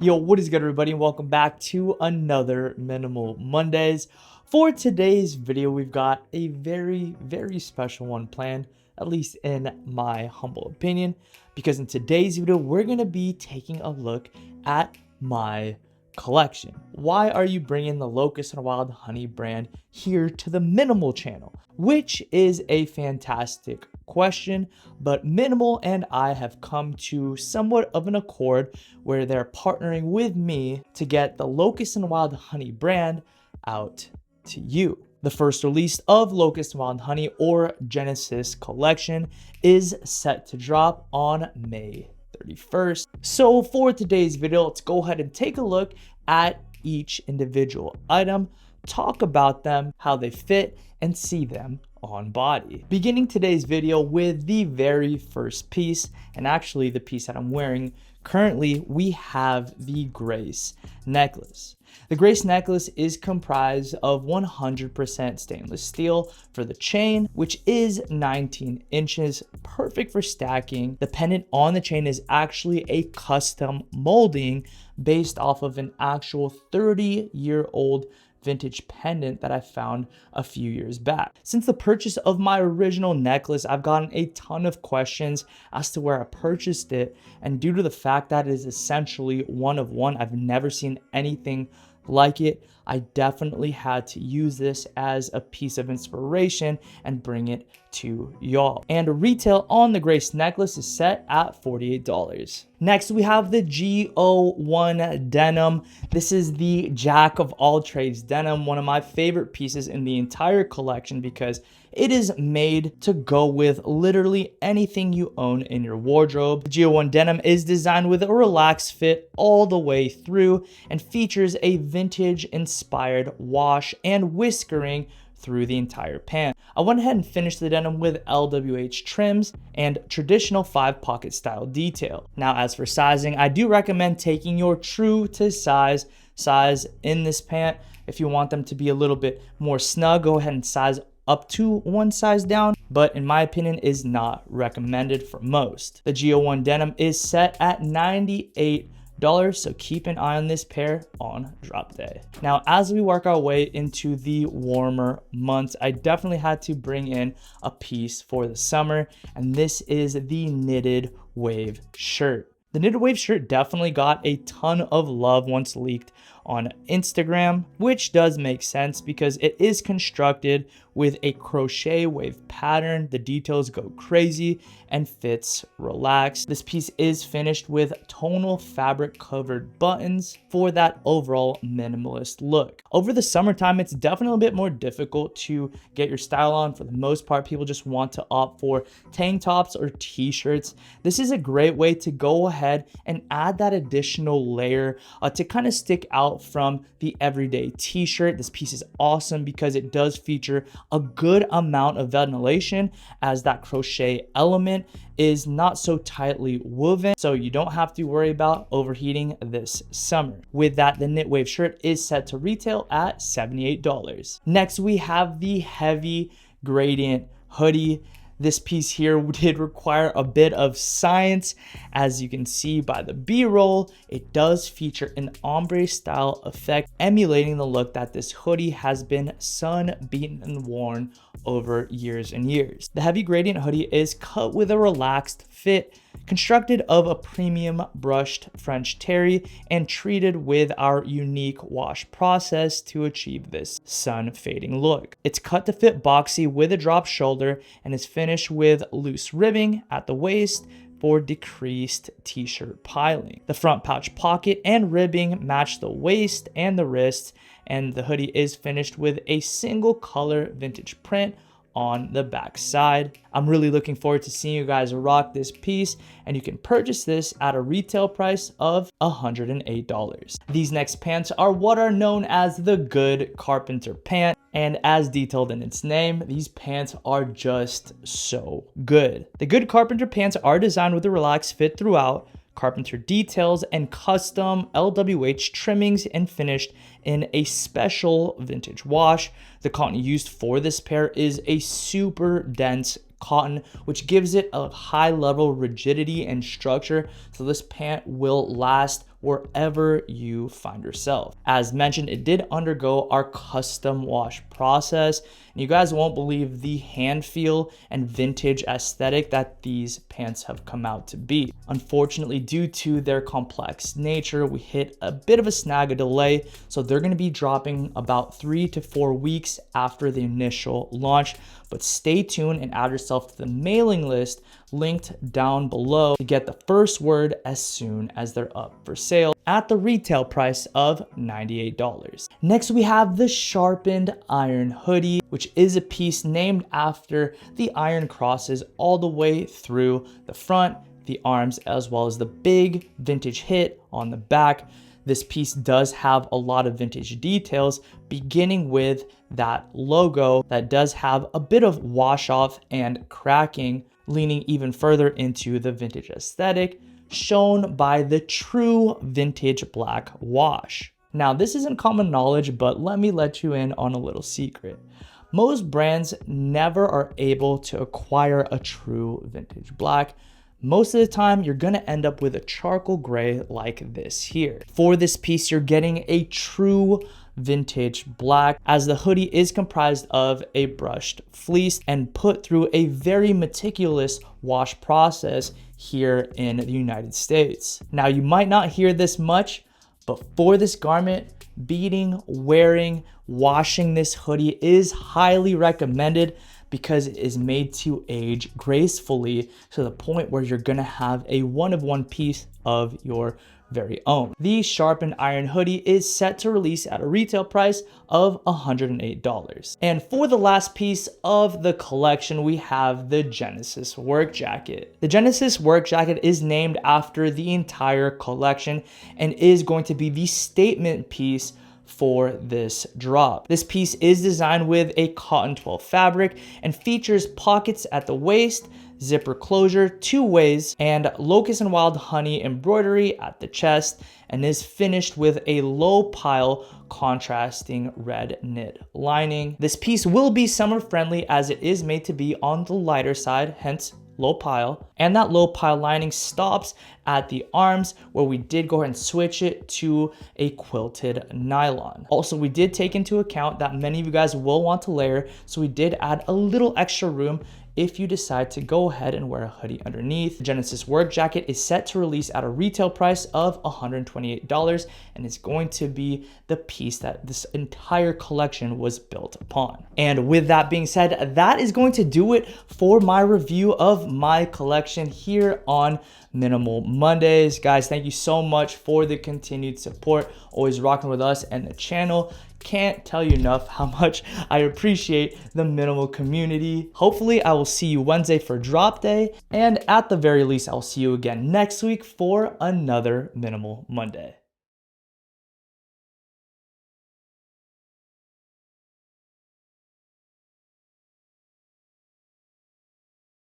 Yo, what is good, everybody, and welcome back to another Minimal Mondays. For today's video, we've got a very special one planned, at least in my humble opinion, because in today's video, we're going to be taking a look at my collection. Why are you bringing the Locust and Wild Honey brand here to the Minimal channel? Which is a fantastic question, but Minimal and I have come to somewhat of an accord where they're partnering with me to get the Locust and Wild Honey brand out to you. The first release of Locust and Wild Honey, or Genesis collection, is set to drop on May 31st. So for today's video, let's go ahead and take a look at each individual item, talk about them, how they fit, and see them on body. Beginning today's video with the very first piece, and actually the piece that I'm wearing currently, we have the Grace necklace. The Grace necklace is comprised of 100% stainless steel for the chain, which is 19 inches, perfect for stacking. The pendant on the chain is actually a custom molding based off of an actual 30-year-old vintage pendant that I found a few years back. Since the purchase of my original necklace, I've gotten a ton of questions as to where I purchased it, and due to the fact that it is essentially one of one, I've never seen anything like it, I definitely had to use this as a piece of inspiration and bring it to y'all. And retail on the Grace necklace is set at $48. Next, we have the G01 Denim. This is the jack of all trades denim, one of my favorite pieces in the entire collection because it is made to go with literally anything you own in your wardrobe. The G01 Denim is designed with a relaxed fit all the way through and features a vintage-inspired wash and whiskering through the entire pant. I went ahead and finished the denim with LWH trims and traditional 5-pocket style detail. Now, as for sizing, I do recommend taking your true to size in this pant. If you want them to be a little bit more snug, go ahead and size up to one size down, but in my opinion is not recommended for most. The G01 Denim is set at $98, so keep an eye on this pair on drop day. Now, as we work our way into the warmer months, I definitely had to bring in a piece for the summer, and this is the knitted wave shirt. The knitted wave shirt definitely got a ton of love once leaked on Instagram, which does make sense because it is constructed with a crochet wave pattern. The details go crazy and fits relaxed. This piece is finished with tonal fabric covered buttons for that overall minimalist look. Over the summertime, it's definitely a bit more difficult to get your style on. For the most part, people just want to opt for tank tops or t-shirts. This is a great way to go ahead and add that additional layer to kind of stick out from the everyday t-shirt. This piece is awesome because it does feature a good amount of ventilation, as that crochet element is not so tightly woven, so you don't have to worry about overheating this summer. With that, the knit wave shirt is set to retail at $78. Next, we have the heavy gradient hoodie. This piece here did require a bit of science. As you can see by the B-roll, it does feature an ombre style effect, emulating the look that this hoodie has been sun beaten and worn over years and years. The heavy gradient hoodie is cut with a relaxed fit, constructed of a premium brushed French terry and treated with our unique wash process to achieve this sun fading look. It's cut to fit boxy with a drop shoulder and is finished with loose ribbing at the waist for decreased t-shirt piling. The front pouch pocket and ribbing match the waist and the wrists, and the hoodie is finished with a single color vintage print on the back side. I'm really looking forward to seeing you guys rock this piece, and you can purchase this at a retail price of $108. These next pants are what are known as the Good Carpenter pant, and as detailed in its name, these pants are just so good. The Good Carpenter pants are designed with a relaxed fit throughout, Carpenter details, and custom LWH trimmings, and finished in a special vintage wash. The cotton used for this pair is a super dense cotton, which gives it a high level rigidity and structure, so this pant will last wherever you find yourself. As mentioned, it did undergo our custom wash process, and you guys won't believe the hand feel and vintage aesthetic that these pants have come out to be. Unfortunately, due to their complex nature, we hit a bit of a snag, a delay, so they're going to be dropping about 3 to 4 weeks after the initial launch. But stay tuned and add yourself to the mailing list linked down below to get the first word as soon as they're up for sale at the retail price of $98. Next, we have the Sharpened Iron Hoodie, which is a piece named after the iron crosses all the way through the front, the arms, as well as the big vintage hit on the back. This piece does have a lot of vintage details, beginning with that logo that does have a bit of wash off and cracking, leaning even further into the vintage aesthetic, shown by the true vintage black wash. Now, this isn't common knowledge, but let me let you in on a little secret. Most brands never are able to acquire a true vintage black. Most of the time, you're gonna end up with a charcoal gray like this here. For this piece, you're getting a true vintage black, as the hoodie is comprised of a brushed fleece and put through a very meticulous wash process here in the United States. Now, you might not hear this much, but for this garment, beating, wearing, washing this hoodie is highly recommended, because it is made to age gracefully to the point where you're gonna have a one-of-one piece of your very own. The Sharpened Iron Hoodie is set to release at a retail price of $108. And for the last piece of the collection, we have the Genesis Work Jacket. The Genesis Work Jacket is named after the entire collection and is going to be the statement piece for this drop. This piece is designed with a cotton 12 fabric and features pockets at the waist, zipper closure 2 ways, and Locust and Wild Honey embroidery at the chest, and is finished with a low pile contrasting red knit lining. This piece will be summer friendly as it is made to be on the lighter side, hence low pile, and that low pile lining stops at the arms, where we did go ahead and switch it to a quilted nylon. Also, we did take into account that many of you guys will want to layer, so we did add a little extra room if you decide to go ahead and wear a hoodie underneath. The Genesis Work Jacket is set to release at a retail price of $128 and is going to be the piece that this entire collection was built upon. And with that being said, that is going to do it for my review of my collection here on Minimal Mondays. Guys, thank you so much for the continued support, always rocking with us and the channel. Can't tell you enough how much I appreciate the Minimal community. Hopefully I will see you Wednesday for drop day, and at the very least I'll see you again next week for another Minimal Monday.